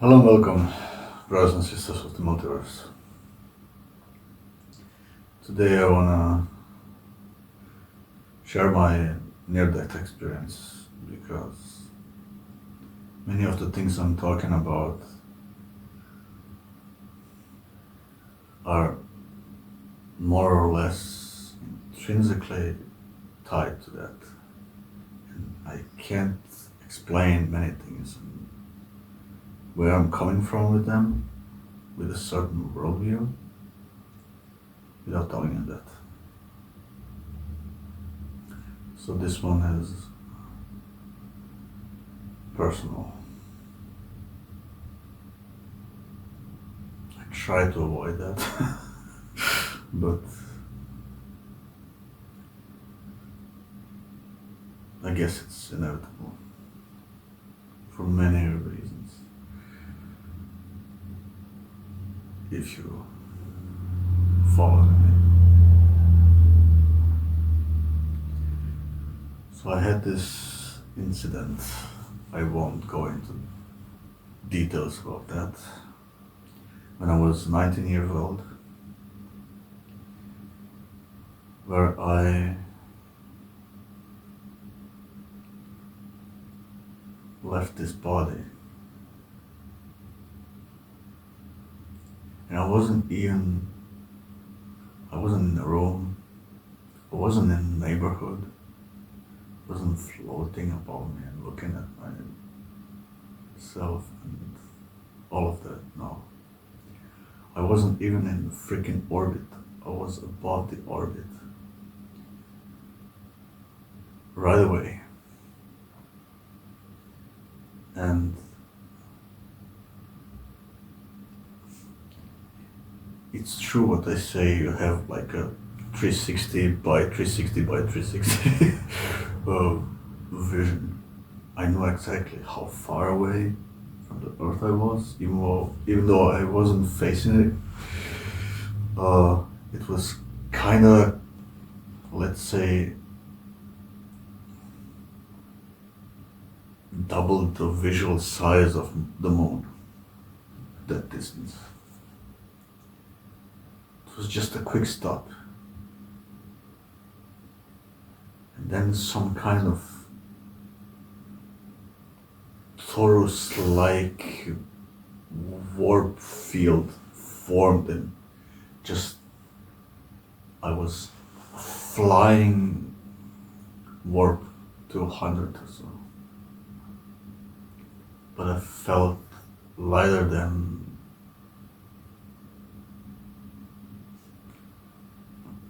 Hello and welcome, brothers and sisters of the multiverse. Today I wanna share my near-death experience because many of the things I'm talking about are more or less intrinsically tied to that. And I can't explain many things and where I'm coming from with them, with a certain worldview, without telling you that. So this one is personal. I try to avoid that, but I guess it's inevitable for many reasons. If you follow me. So I had this incident. I won't go into details about that. When I was 19 years old, where I left this body. And I wasn't in the room, I wasn't in the neighborhood, I wasn't floating above me and looking at myself and all of that, no. I wasn't even in the freaking orbit, I was above the orbit. Right away. And it's true what they say, you have like a 360 by 360 by 360 vision. I know exactly how far away from the earth I was, even though I wasn't facing it. It was kinda, let's say, double the visual size of the moon, that distance. It was just a quick stop. And then some kind of torus-like warp field formed and just, I was flying warp to 100 or so. But I felt lighter than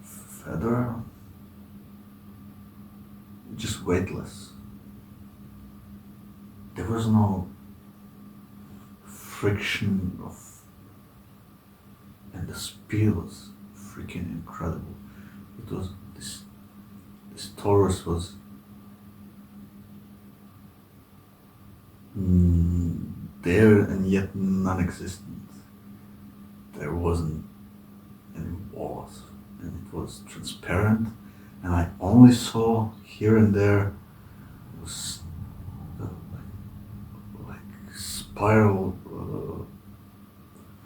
feather, just weightless. There was no friction and the speed was freaking incredible. It was this torus was there and yet non-existent. There wasn't any walls, and it was transparent, and I only saw here and there was like spiral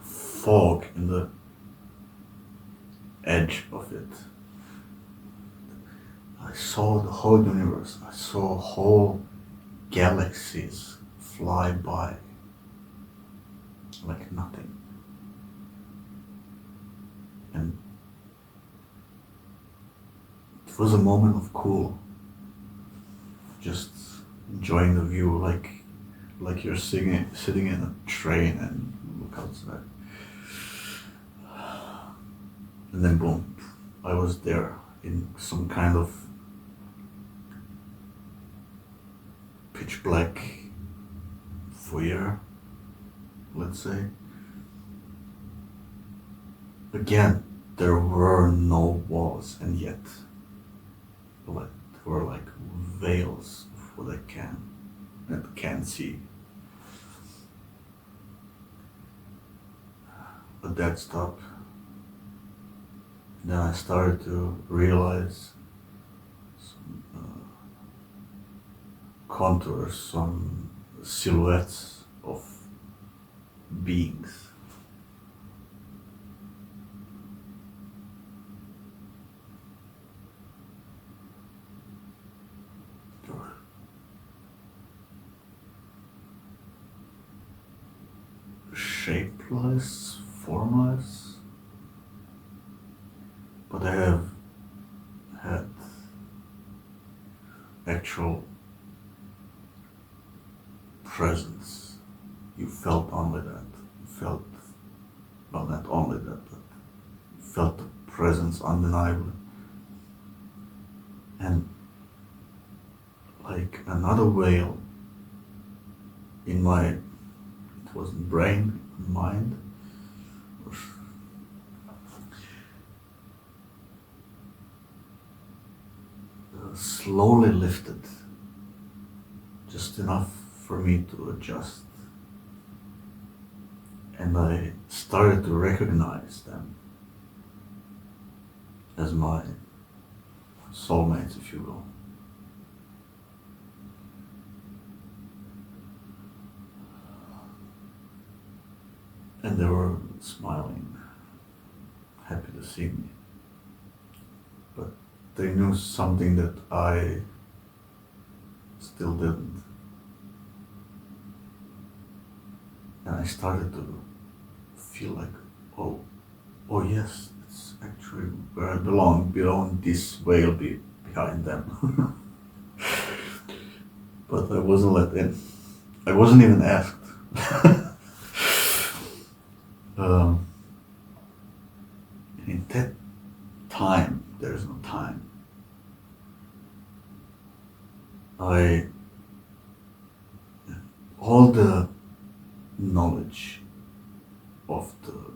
fog in the edge of it. I saw the whole universe. I saw whole galaxies fly by like nothing. And it was a moment of cool, just enjoying the view, like you're sitting in a train and look outside. And then boom, I was there in some kind of pitch black foyer, let's say. Again, there were no walls, and yet there were like veils of what I can't see. But that stopped. Then I started to realize some contours, some silhouettes of beings. They were shapeless, formless, but they have had actual presence. You felt only that. You felt, well, not only that, but you felt the presence undeniably. And like another whale in my, it wasn't brain, mind, slowly lifted, just enough for me to adjust. And I started to recognize them as my soulmates, if you will. And they were smiling, happy to see me. But they knew something that I still didn't. And I started to feel like, oh yes, it's actually where I belong. Beyond this whale behind them. But I wasn't let in. I wasn't even asked. In that time, there's no time. All the knowledge of the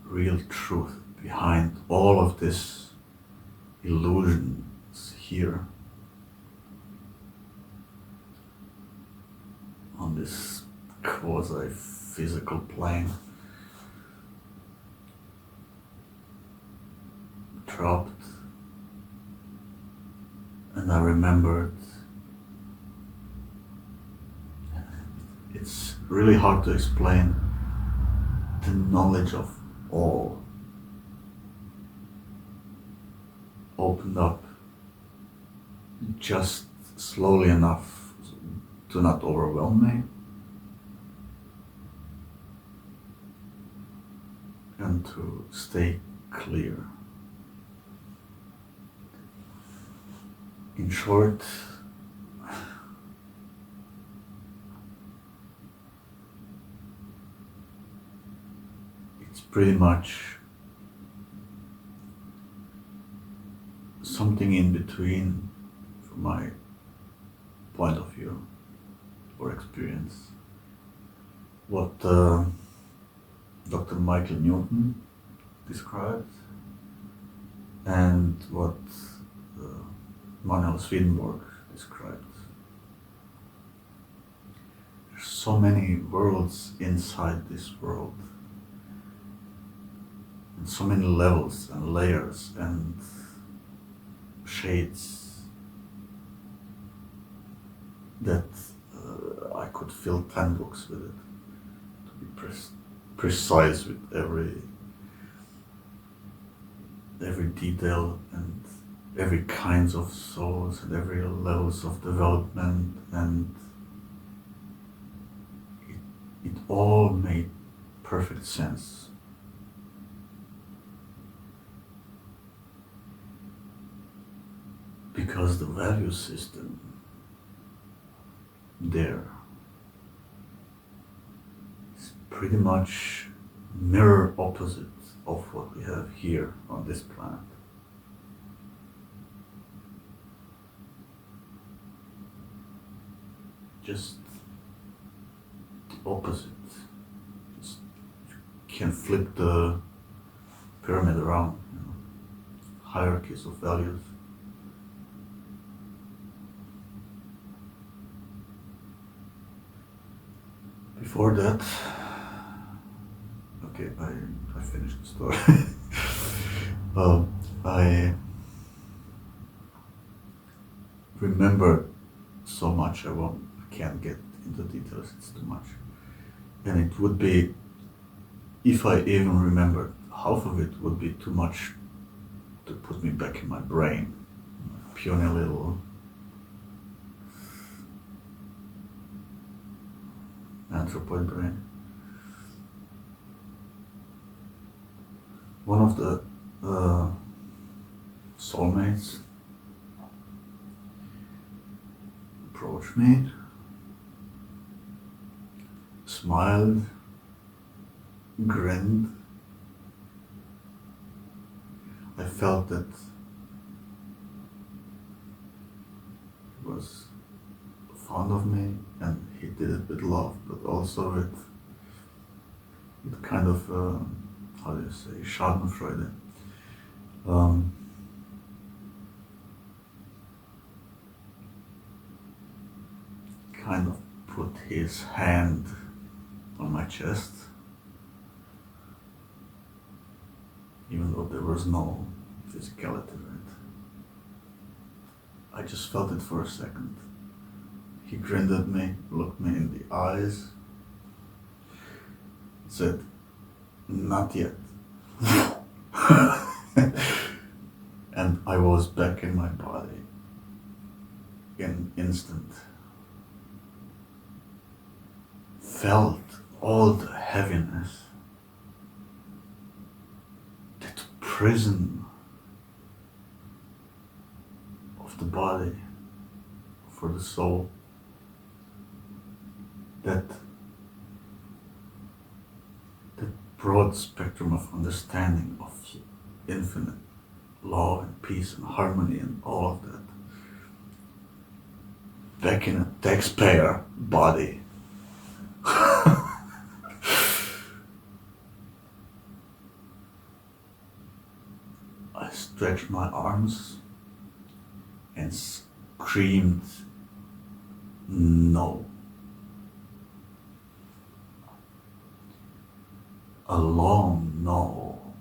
real truth behind all of this illusions here on this quasi-physical plane, dropped, and I remembered. It's really hard to explain the knowledge of all opened up just slowly enough to not overwhelm me and to stay clear. In short, it's pretty much something in between, from my point of view or experience, what Dr. Michael Newton described and what Manuel Swedenborg described. There's so many worlds inside this world, and so many levels and layers and shades that I could fill 10 books with it, to be precise with every detail and every kinds of souls and every levels of development, and it all made perfect sense. Because the value system there is pretty much mirror opposite of what we have here on this planet. Just the opposite. Just, you can flip the pyramid around, hierarchies of values. Before that, okay, I finished the story. I remember so much I can't get into details, it's too much. And it would be, if I even remembered half of it, would be too much to put me back in my brain. Puny little anthropoid brain. One of the soulmates approached me, smiled, grinned. I felt that he was fond of me, and he did it with love, but also with kind of, how do you say, Schadenfreude. Kind of put his hand on my chest, even though there was no physicality in it. I just felt it for a second. He grinned at me, looked me in the eyes, said, "Not yet." And I was back in my body in an instant. Felt all the heaviness, that prison of the body for the soul, that broad spectrum of understanding of infinite love and peace and harmony and all of that, back in a taxpayer body. I stretched my arms and screamed, "No." A long no.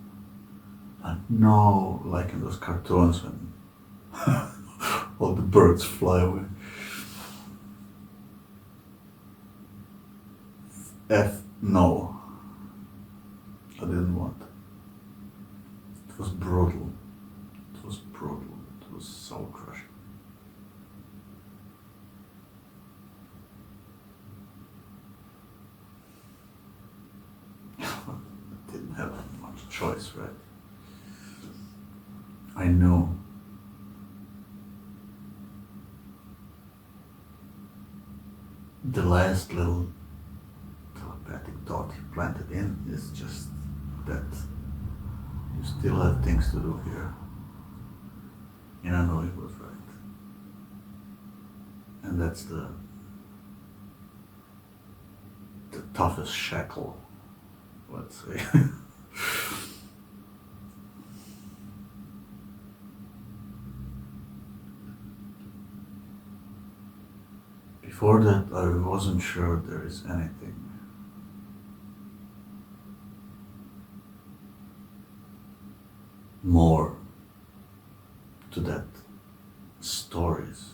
A no, like in those cartoons when all the birds fly away. No. I didn't want. It was brutal. It was brutal. It was soul crushing. I didn't have much choice, right? I knew the last little telepathic thought he planted in is just that you still have things to do here. And I know he was right. And that's the toughest shackle, let's say. Before that, I wasn't sure there is anything more to that stories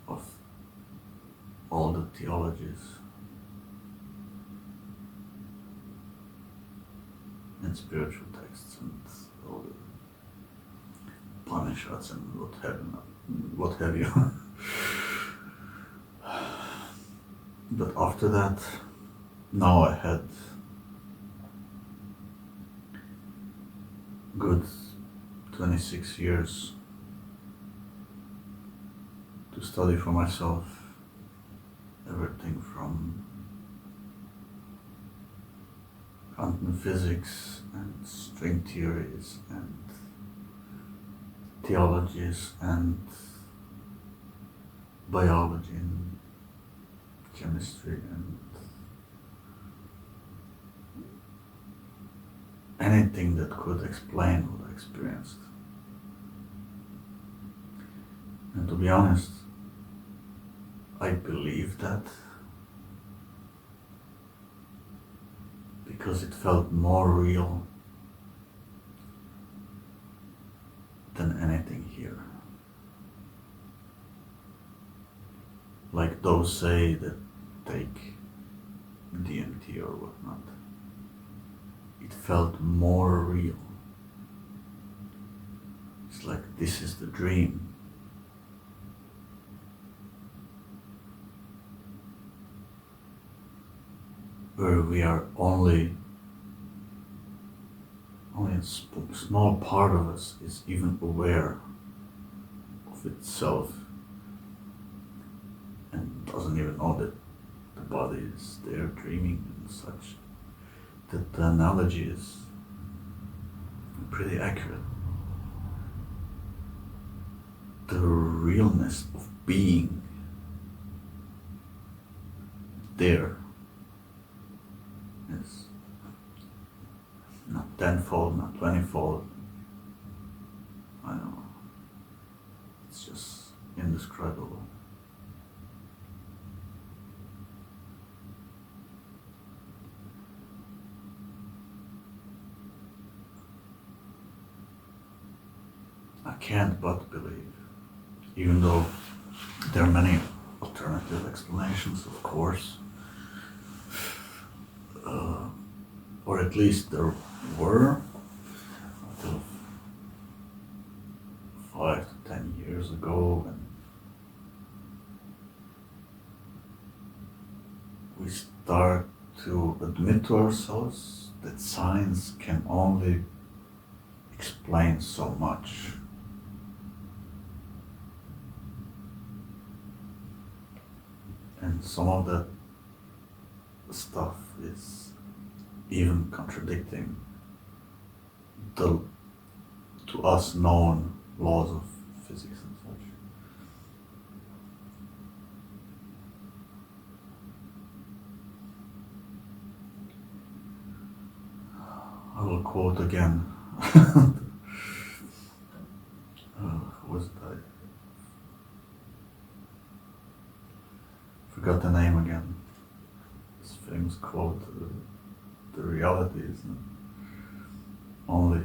of all the theologies and spiritual texts and all the Upanishads and what have you. But after that, now I had good 26 years to study for myself everything from quantum physics and string theories and theologies and biology and chemistry and anything that could explain what I experienced. And to be honest, I believe that because it felt more real than anything here. those say that take DMT or whatnot, it felt more real. It's like this is the dream. Where we are only a small part of us is even aware of itself and doesn't even know that the body is there dreaming and such. That the analogy is pretty accurate. The realness of being there is not tenfold, not 20-fold. I don't know. It's just indescribable. I can't but believe, even though there are many alternative explanations, of course, or at least there were until 5 to 10 years ago, when we start to admit to ourselves that science can only explain so much. And some of that stuff is even contradicting the to us known laws of physics and such. I will quote again. Who was it? I forgot the name again. This famous quote, the reality is only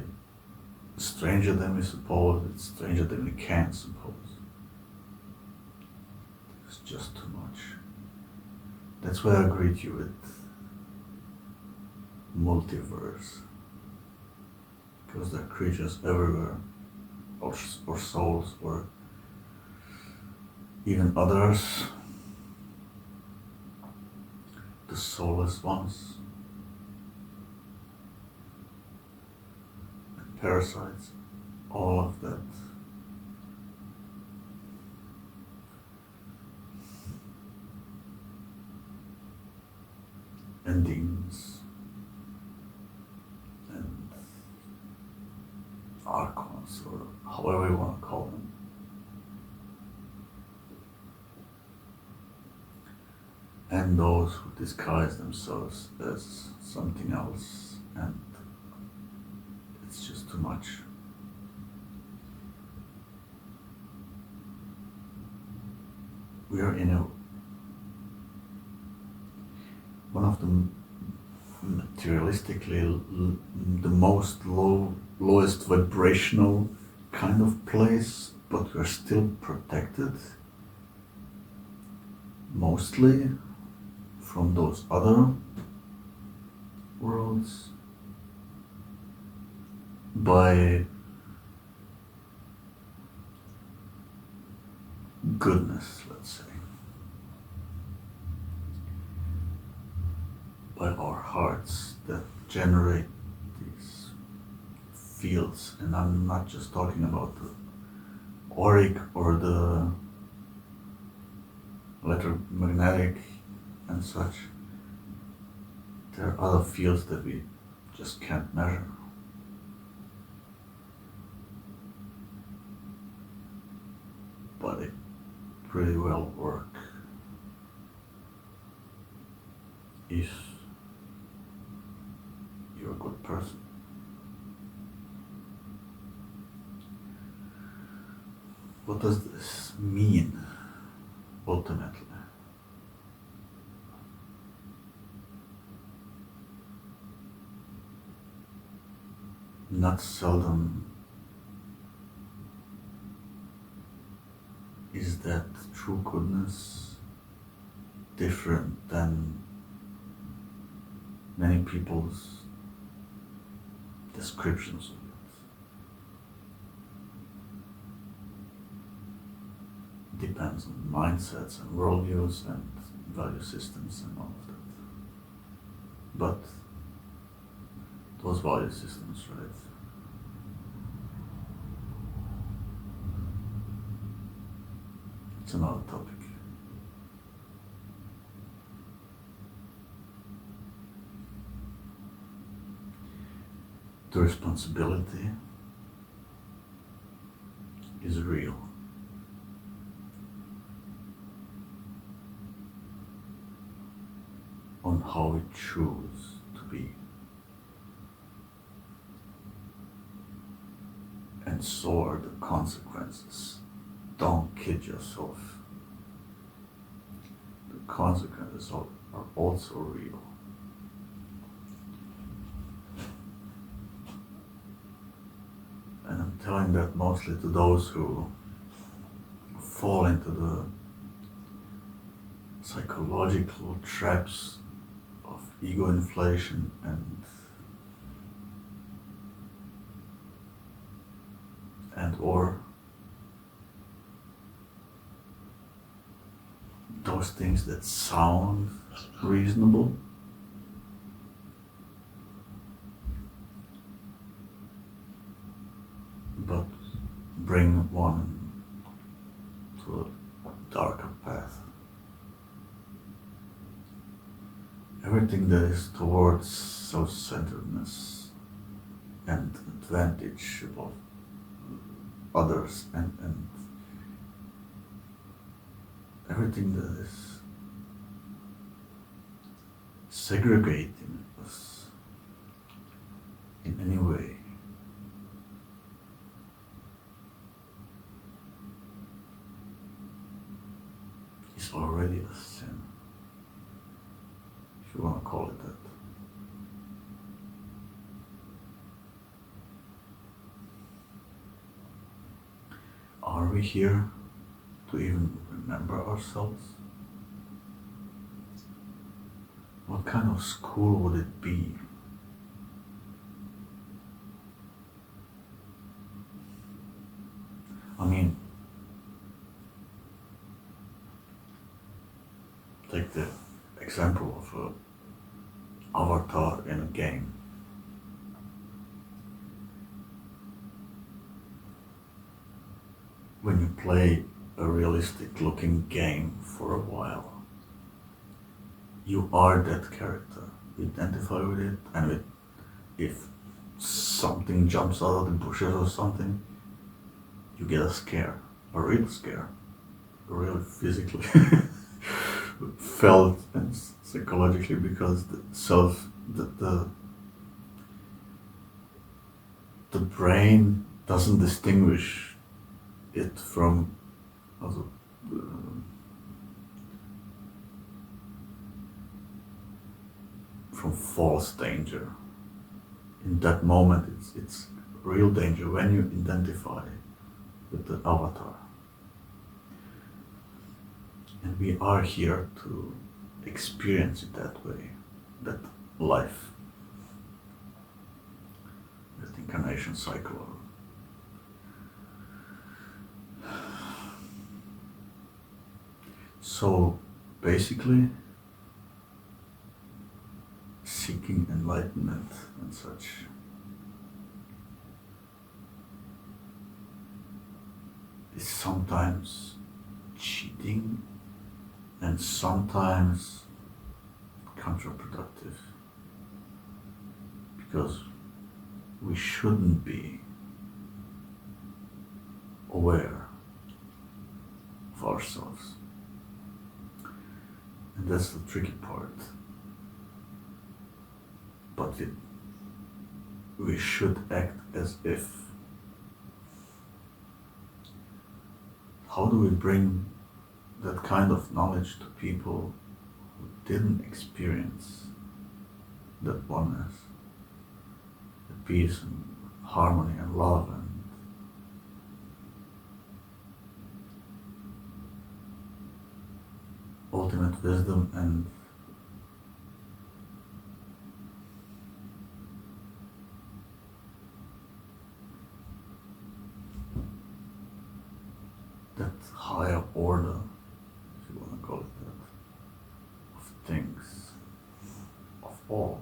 stranger than we suppose, it's stranger than we can suppose. It's just too much. That's why I greet you with multiverse. Because there are creatures everywhere, or souls, or even others, the soulless ones, and parasites, all of that. And demons, and archons, or however you want to call them. And those who disguise themselves as something else, and it's just too much. We are in one of the materialistically the most lowest vibrational kind of place, but we're still protected mostly from those other worlds by goodness, let's say, by our hearts that generate these fields. And I'm not just talking about the auric or the electromagnetic and such. There are other fields that we just can't measure. But they pretty well work if you're a good person. What does this mean ultimately? Not seldom is that true goodness different than many people's descriptions of it. Depends on mindsets and worldviews and value systems and all of that. But those value systems, right? It's another topic. The responsibility is real. On how we choose to be. And so are the consequences. Don't kid yourself. The consequences are also real. And I'm telling that mostly to those who fall into the psychological traps of ego inflation and or those things that sound reasonable but bring one to a darker path. Everything that is towards self-centeredness and advantage of others and everything that is segregating us in any way is already a sin, if you want to call it that. Are we here to even remember ourselves? What kind of school would it be? I mean, take the example of an avatar in a game. When you play a realistic looking game for a while, you are that character. You identify with it, and if something jumps out of the bushes or something, you get a scare, a real scare, a real physically felt and psychologically, because the brain doesn't distinguish it from false danger. In that moment, it's real danger when you identify with the avatar. And we are here to experience it that way, that life, that incarnation cycle. So basically, seeking enlightenment and such is sometimes cheating and sometimes counterproductive, because we shouldn't be aware of ourselves. And that's the tricky part. But we should act as if. How do we bring that kind of knowledge to people who didn't experience that oneness, the peace and harmony and love and ultimate wisdom and that higher order, if you want to call it that, of things, of all,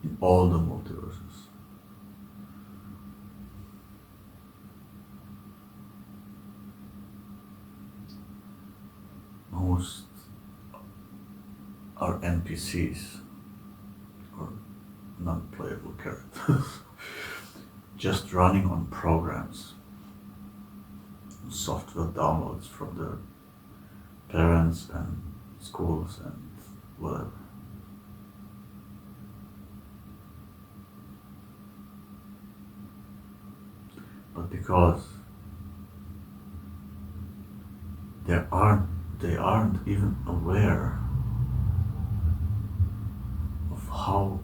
in all the multiverses. Most are NPCs, or non-playable characters, just running on programs, software downloads from their parents and schools and whatever. But because they aren't even aware of how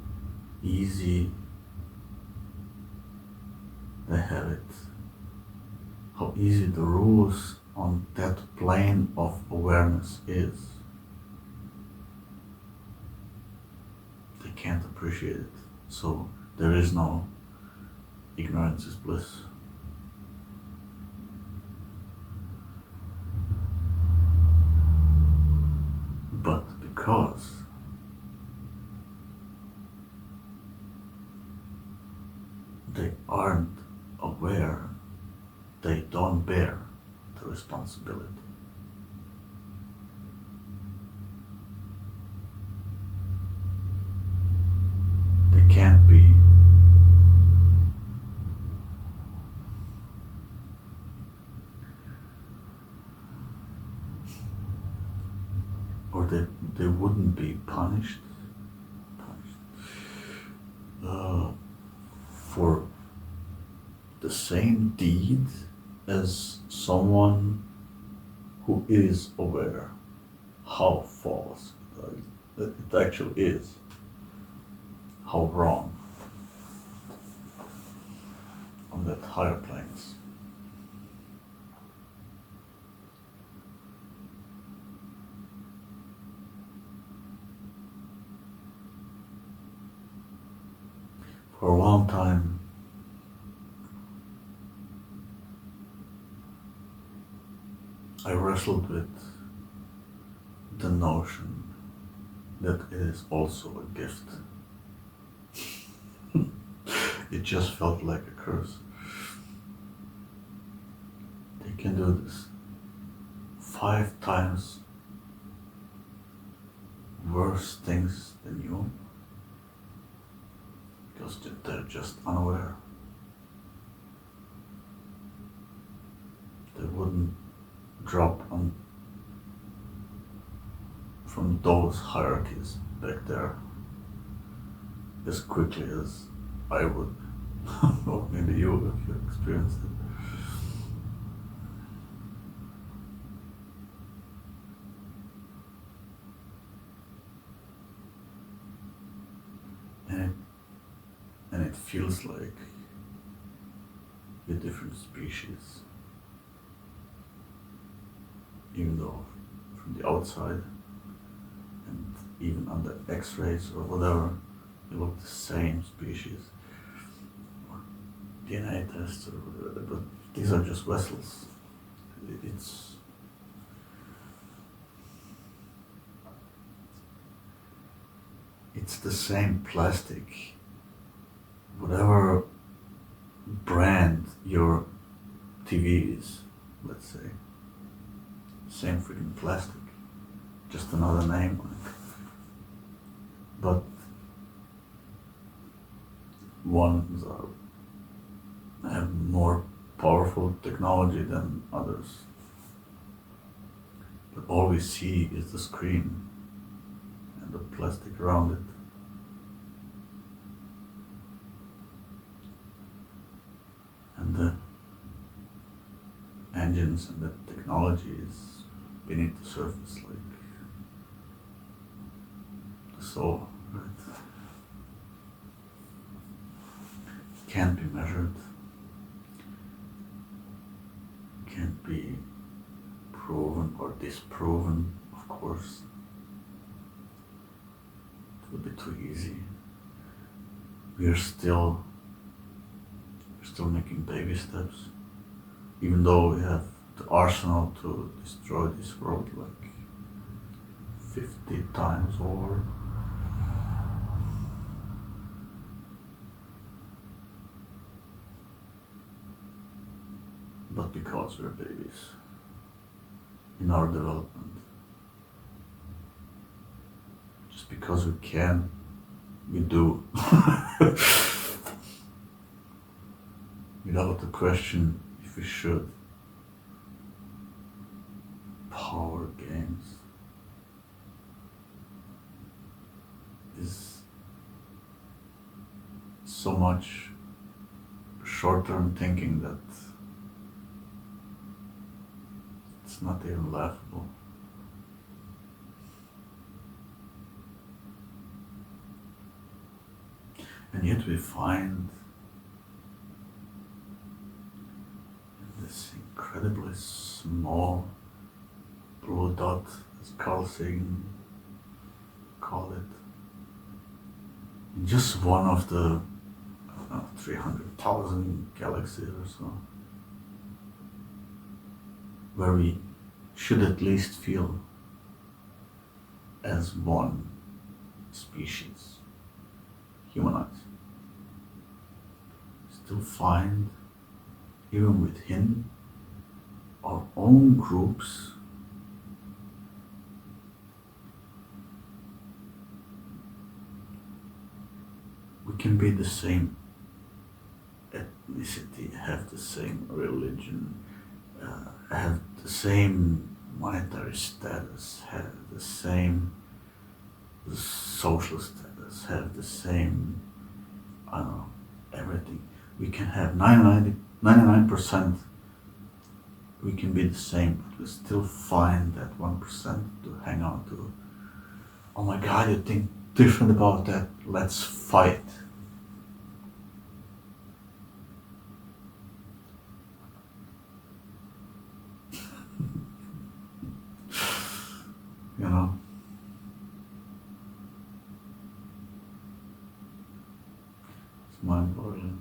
easy they have it, how easy the rules on that plane of awareness is. They can't appreciate it. So there is no ignorance is bliss. But because they aren't aware, they don't bear the responsibility. They can't be. Or they wouldn't be punished for the same deed as someone who is aware how false it actually is, how wrong on that higher planes. For a long time, I wrestled with the notion that it is also a gift. It just felt like a curse. They can do this 5 times worse things than you because they're just unaware. They wouldn't drop on from those hierarchies back there as quickly as I would, or maybe you if you experienced it. And it feels like a different species, even though from the outside and even under X-rays or whatever, you look the same species, or DNA tests or whatever, but these are just vessels. It's the same plastic, whatever brand your TV is, let's say, same freaking plastic, just another name on it. But ones have more powerful technology than others. But all we see is the screen and the plastic around it. And the engines and the technology is beneath the surface, like the soul, right? Can't be measured, can't be proven or disproven. of course, it would be too easy. We're still making baby steps, even though we have the arsenal to destroy this world like 50 times over. But because we're babies in our development, just because we can, we do. Without the question if we should. Power games is so much short-term thinking that it's not even laughable. And yet we find this incredibly small blue dot, as Carl Sagan called it, in just one of the 300,000 galaxies or so, where we should at least feel as one species, humanized. Still find, even within our own groups, we can be the same ethnicity, have the same religion, have the same monetary status, have the same social status, have the same, I don't know, everything. We can have 99%, we can be the same, but we still find that 1% to hang on to. Oh my God, you think different about that? Let's fight. You know? It's mind-boggling.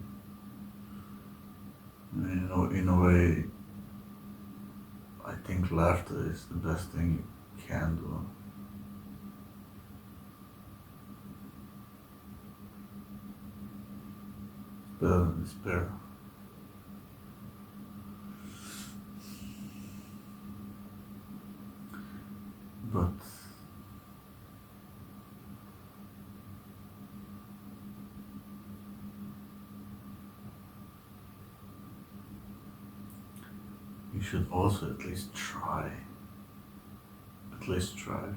You know, in a way, I think laughter is the best thing you can do. Better than despair. But you should also at least try. At least try.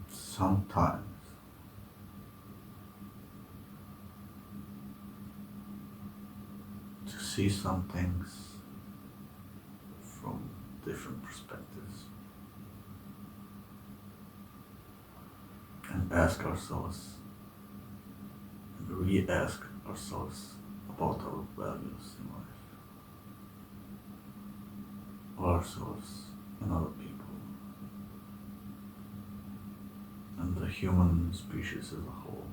Sometimes to see some things from different perspectives and ask ourselves and re-ask ourselves about our values in life, ourselves and other people, and the human species as a whole.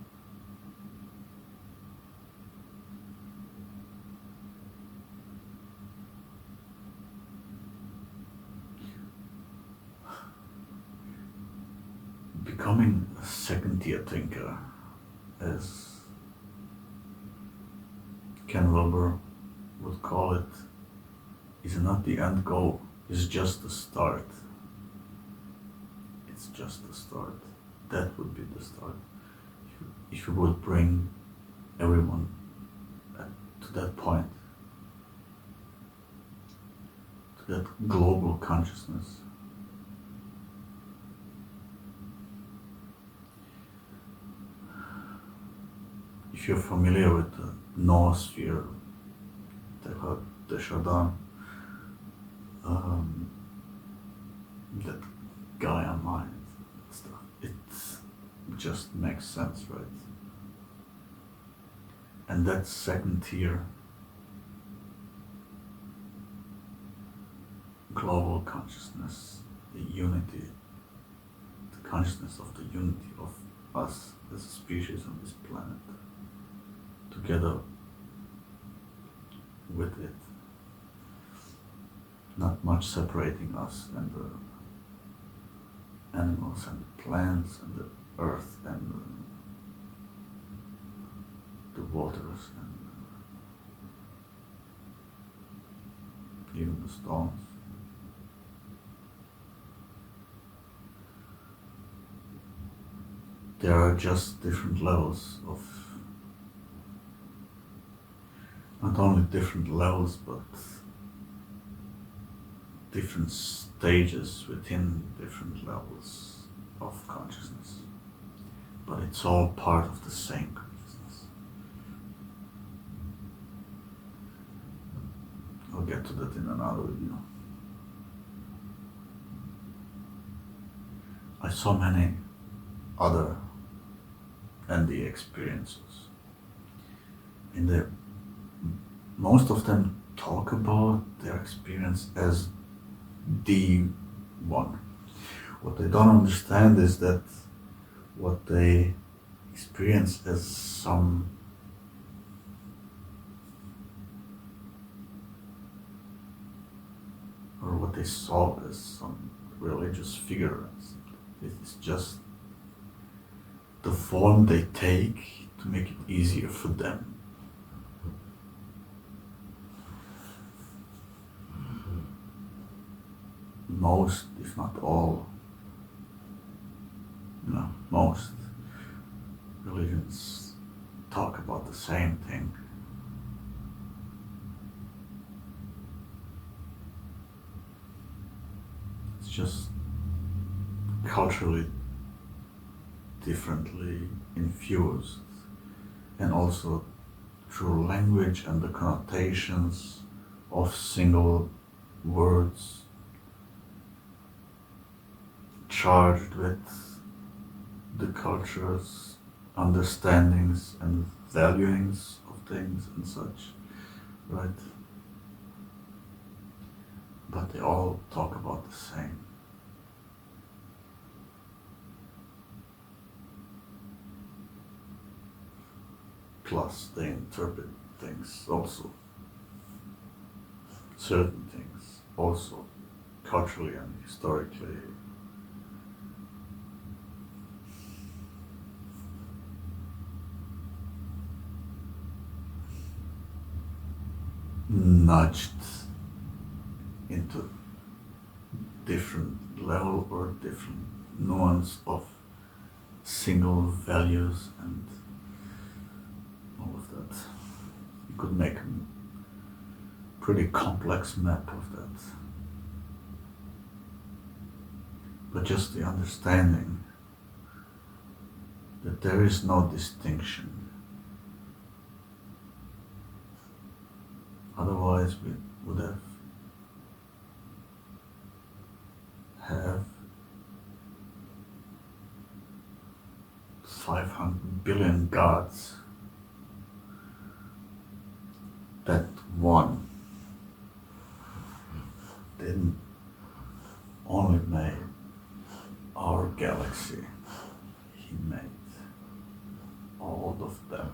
Becoming a second-tier thinker, as Ken Wilber would call it, is not the end goal, it's just the start. It's just the start. That would be the start. If you would bring everyone to that point, to that global consciousness. If you're familiar with the noosphere, Teilhard de Chardin, that guy online stuff, it just makes sense, right? And that second tier global consciousness, the unity, the consciousness of the unity of us as a species on this planet, together with it, not much separating us and the animals and the plants and the earth and the waters and even the stones. There are just different levels of, not only different levels, but different stages within different levels of consciousness. But it's all part of the same consciousness. I'll get to that in another video. I saw many other NDE experiences, and most of them talk about their experience as the one. What they don't understand is that what they experience as some or what they saw as some religious figure, it is just the form they take to make it easier for them. Most, if not all, most religions talk about the same thing. It's just culturally differently infused, and also through language and the connotations of single words charged with the culture's understandings and valuings of things and such, right? But they all talk about the same. Plus they interpret things also, certain things also, culturally and historically, nudged into different level or different nuance of single values and all of that. You could make a pretty complex map of that. But just the understanding that there is no distinction. Otherwise we would have 500 billion gods. That one didn't only make our galaxy, he made all of them.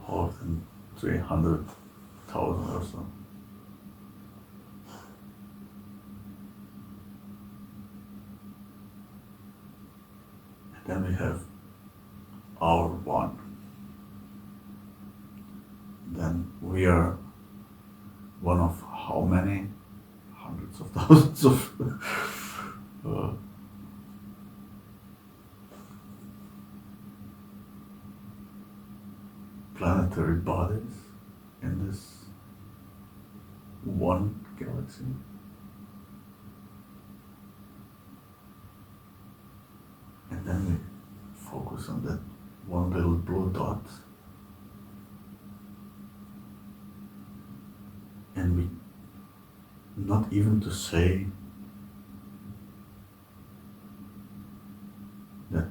More than 300,000 or so. And then we have our one. Then we are one of how many? Hundreds of thousands of planetary bodies in this one galaxy. And then we focus on that one little blue dot, and we, not even to say that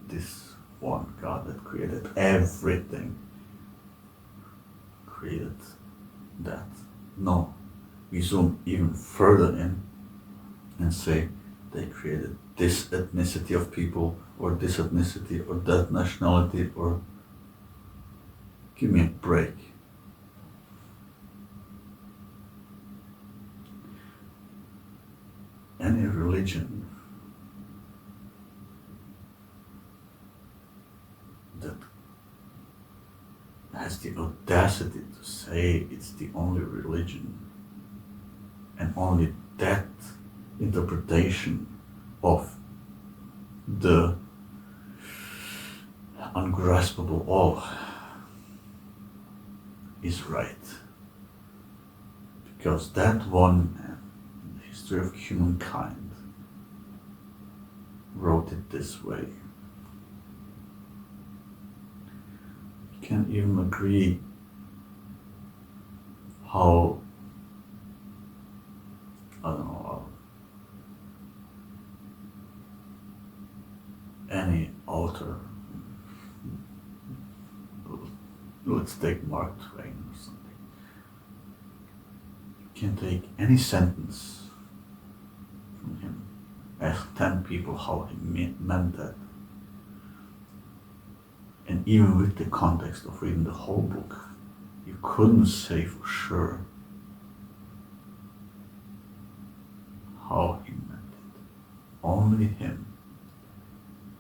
this one God that created everything created that. No, we zoom even further in and say they created this ethnicity of people, or this ethnicity, or that nationality, or give me a break. Any religion that has the audacity to say it's the only religion, and only that interpretation of the ungraspable all is right, because that one in the history of humankind wrote it this way. You can't even agree how, I don't know, any author, let's take Mark Twain or something, you can take any sentence from him, ask 10 people how he meant that, and even with the context of reading the whole book, you couldn't say for sure how he meant it. Only him,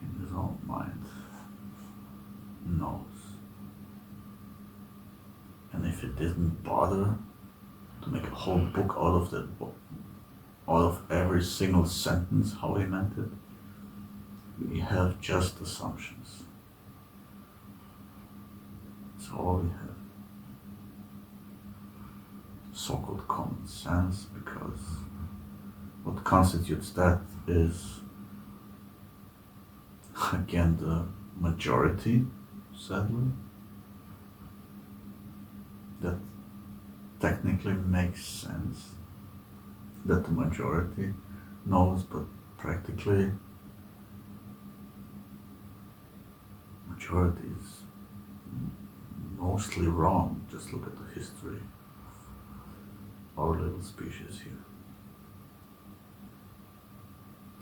in his own mind, knows. And if it didn't bother to make a whole book out of that book, out of every single sentence how he meant it, we have just assumptions. That's all we have. So-called common sense, because what constitutes that is, again, the majority, sadly, that technically makes sense, that the majority knows, but practically majority is mostly wrong. Just look at the history of our little species here.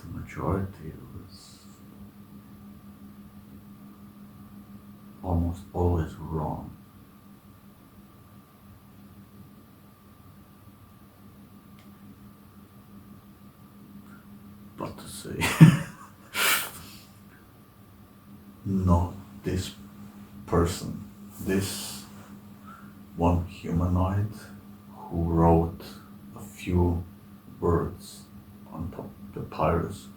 The majority was almost always wrong. But to say, no, this person, this one humanoid who wrote a few words on papyrus,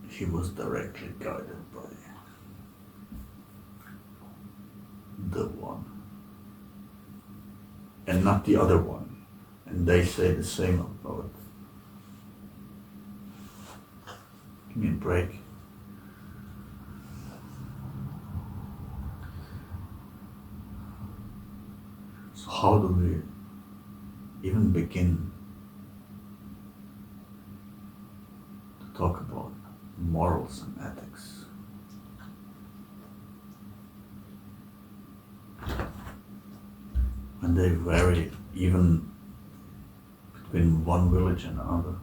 he was directly guided by the one, and not the other one. And they say the same about, give me a break. So how do we even begin to talk about morals and ethics? When they vary even between one village and another.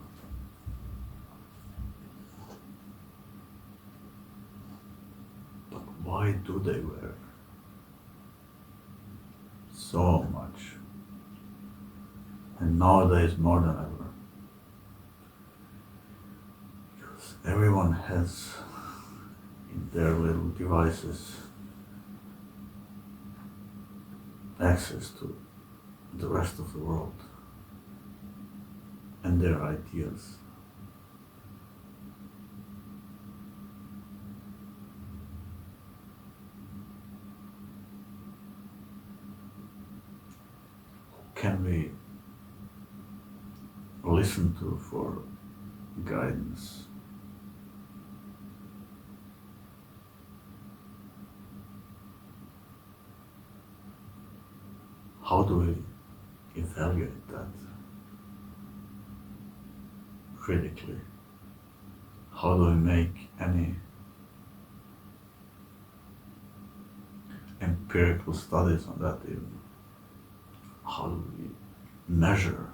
But why do they vary so much? And nowadays more than ever. Because everyone has in their little devices access to the rest of the world and their ideas. Who can we listen to for guidance? How do we evaluate that critically? How do we make any empirical studies on that even. How do we measure?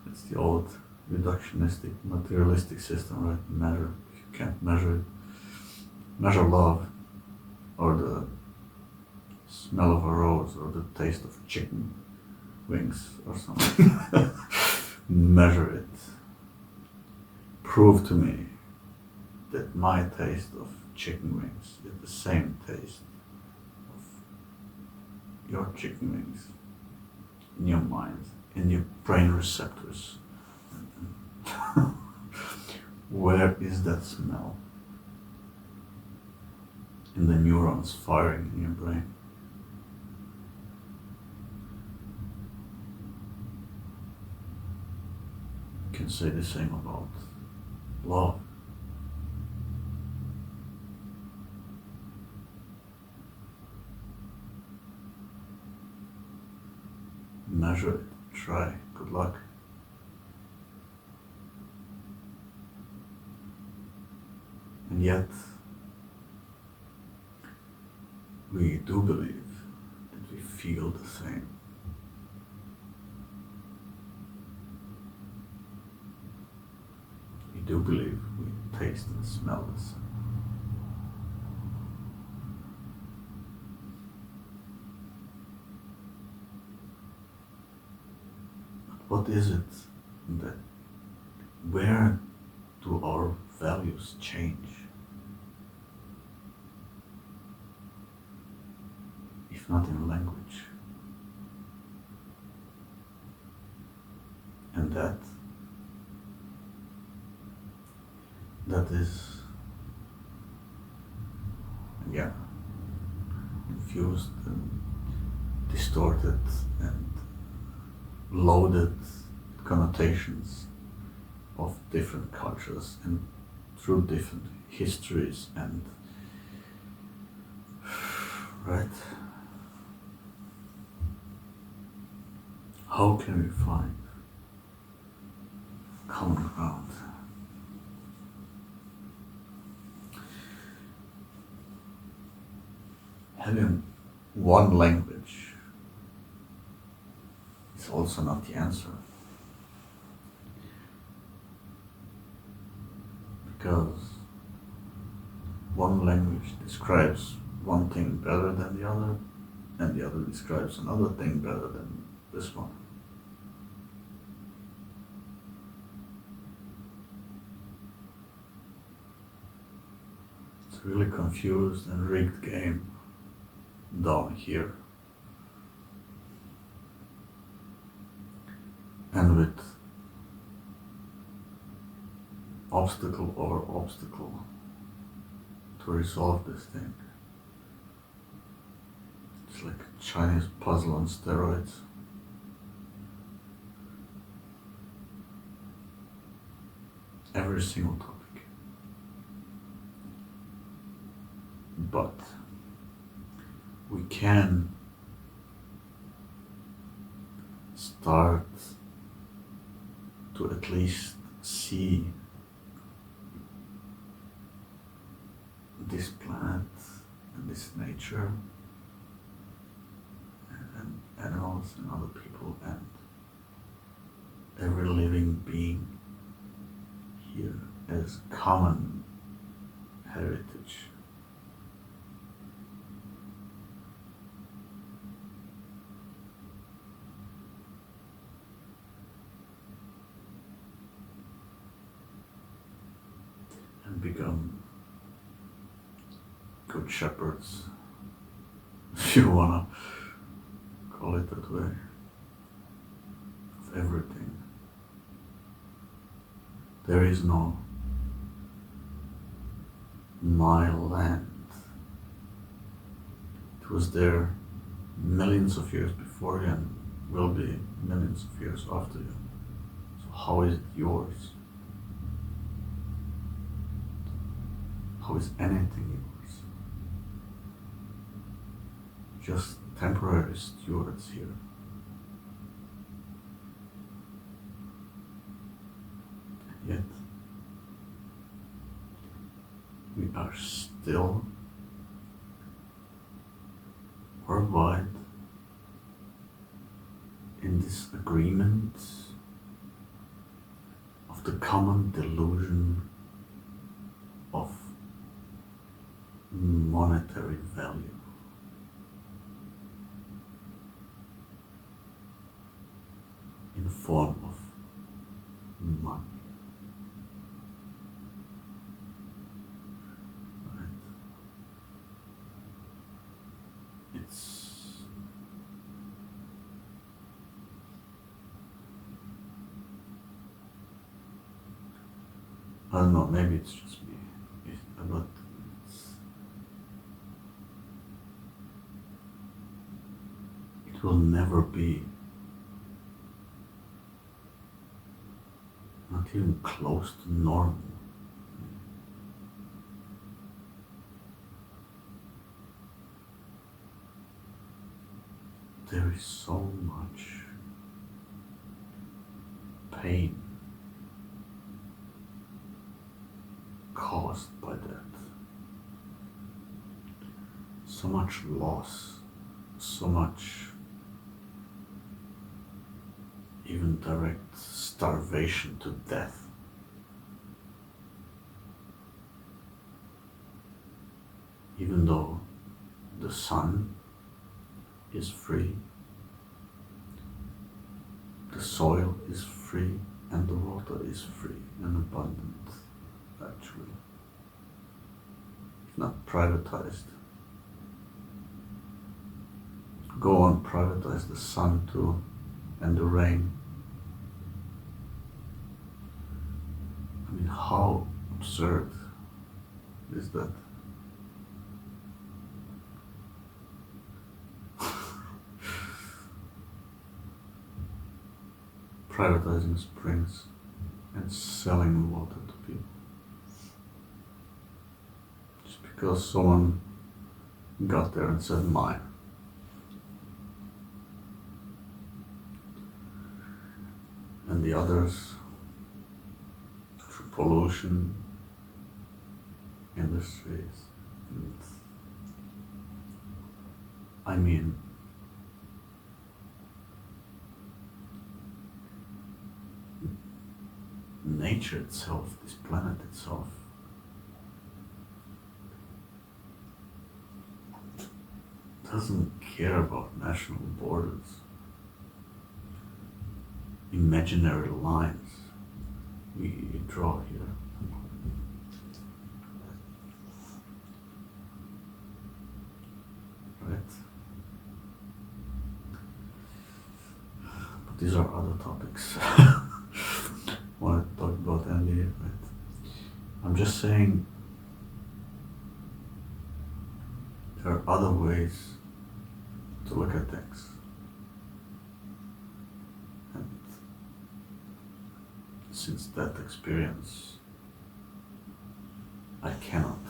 It's the old reductionistic, materialistic system, right? Measure. If you can't measure it, measure love, or the smell of a rose, or the taste of chicken wings, or something. Measure it. Prove to me that my taste of chicken wings is the same taste of your chicken wings in your mind, in your brain receptors. Where is that smell? In the neurons firing in your brain. You can say the same about love. Measure it, try, good luck. And yet, we do believe that we feel the same. We do believe we taste and smell the same. But what is it that, where do our values change? If not in language. And that is, again, infused and distorted and loaded connotations of different cultures and through different histories and right? How can we find common ground? Having one language is also not the answer. Because one language describes one thing better than the other, and the other describes another thing better than this one. It's a really confused and rigged game down here. And with obstacle over obstacle to resolve this thing. It's like a Chinese puzzle on steroids. Every single topic. But we can start to at least see this planet and this nature and animals and other people and every living being here as common heritage. And become good shepherds, if you wanna call it that way, of everything. There is no my land. It was there millions of years before you and will be millions of years after you. So how is it yours? How is anything yours? Just temporary stewards here. And yet, we are still worldwide in this agreement of the common delusion of monetary value. In form of money. Right? It's I don't know, maybe it's just me, but it will never be not even close to normal. There is so much pain caused by that. So much loss, so much even direct starvation to death. Even though the sun is free, the soil is free, and the water is free and abundant, actually. It's not privatized. Go on, privatize the sun too, and the rain. I mean, how absurd is that? Privatizing springs and selling water to people. Just because someone got there and said mine. And the others, through pollution, industries, and I mean, nature itself, this planet itself, doesn't care about national borders, imaginary lines we draw here. Right? But these are other topics. Want to talk about NDE, right? I'm just saying there are other ways to look at things. And since that experience, I cannot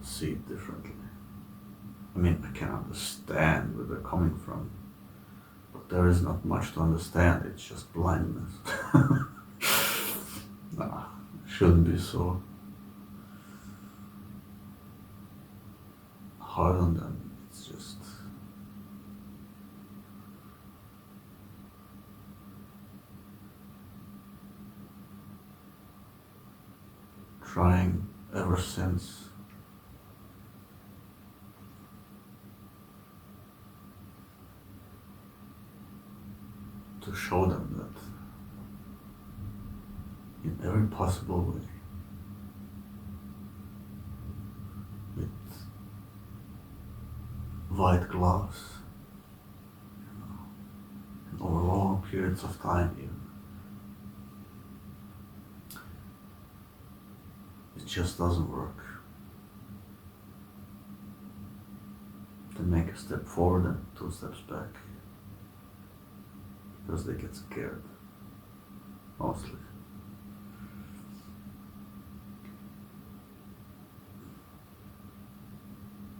see it differently. I mean, I can understand where they're coming from, but there is not much to understand, it's just blindness. Nah, it shouldn't be so hard on them, it's just trying ever since to show them that in every possible way, with white gloves, and over long periods of time even. It just doesn't work. They make a step forward and 2 steps back. Because they get scared. Mostly.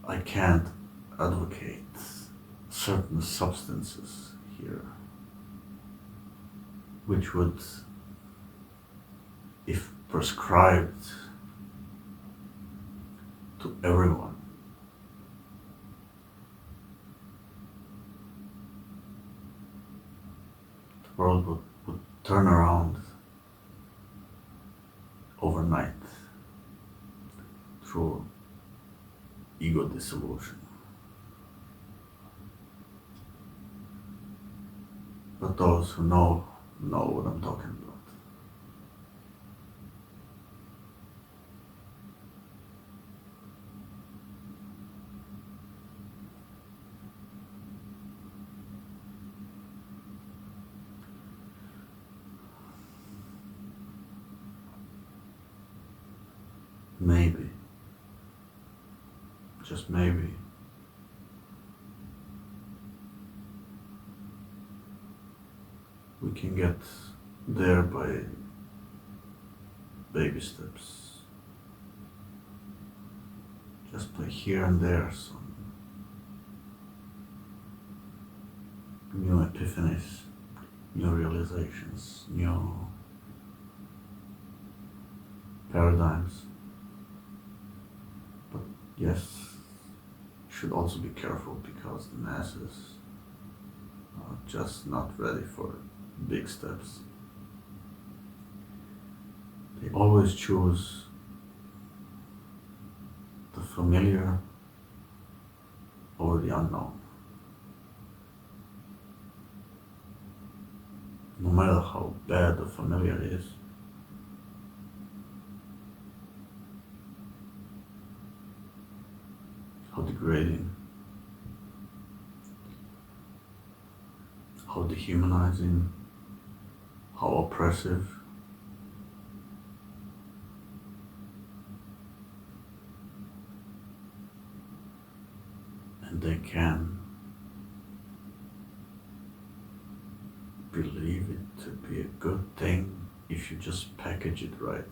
I can't advocate certain substances here, which would, if prescribed to everyone. The world would turn around overnight through ego dissolution. But those who know what I'm talking about. Maybe, just maybe, we can get there by baby steps, just by here and there some new epiphanies, new realizations, new paradigms. But yes, you should also be careful because the masses are just not ready for big steps. They always choose the familiar over the unknown. No matter how bad the familiar is, how degrading, how dehumanizing, how oppressive. And they can believe it to be a good thing if you just package it right.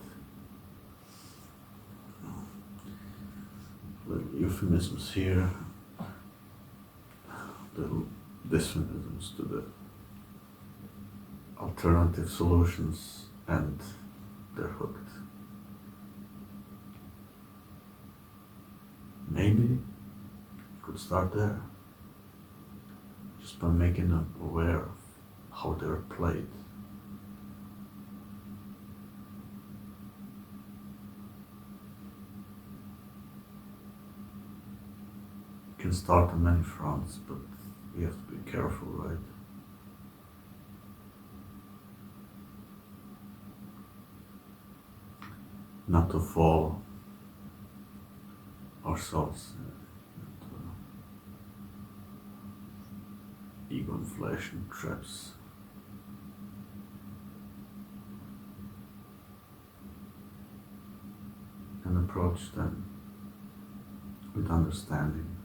Little euphemisms here, little dysphonisms to the alternative solutions, and they're hooked. Maybe you could start there, just by making them aware of how they're played. You can start on many fronts, but we have to be careful, right? Not to fall ourselves into ego inflation traps. And approach them with understanding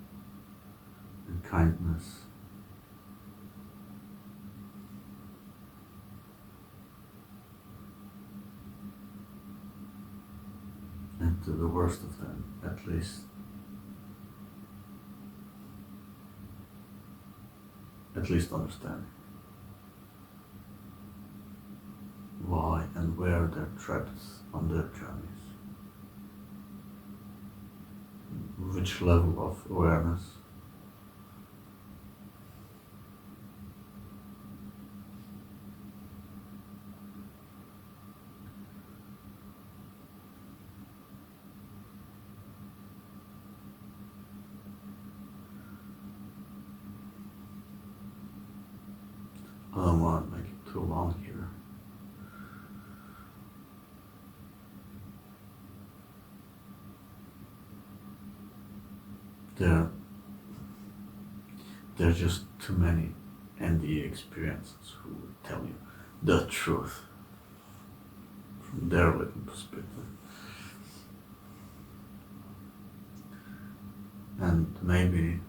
and kindness. And to the worst of them, at least understanding why and where they're trapped on their journeys. Which level of awareness. I don't want to make it too long here. There are just too many NDE experiences who will tell you the truth from their little perspective. And maybe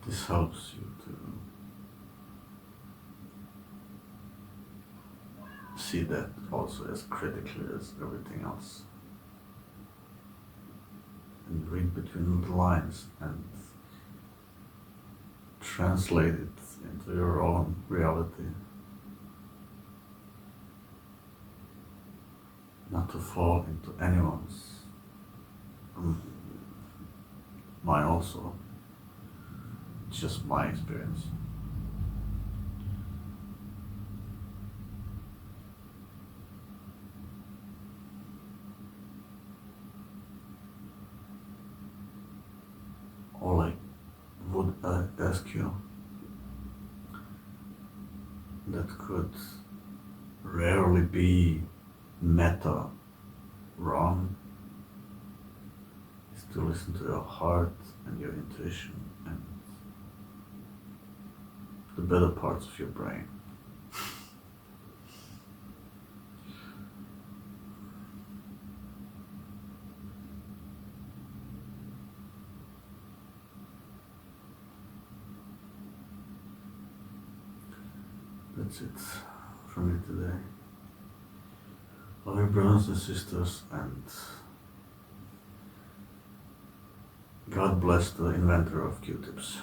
this helps you to see that also as critically as everything else. And read between the lines and translate it into your own reality. not to fall into anyone's, mine also. It's just my experience. All I would ask you that could rarely be meta wrong is to listen to your heart and your intuition and the better parts of your brain. That's it from me today. Love you, brothers and sisters, and God bless the inventor of Q-tips.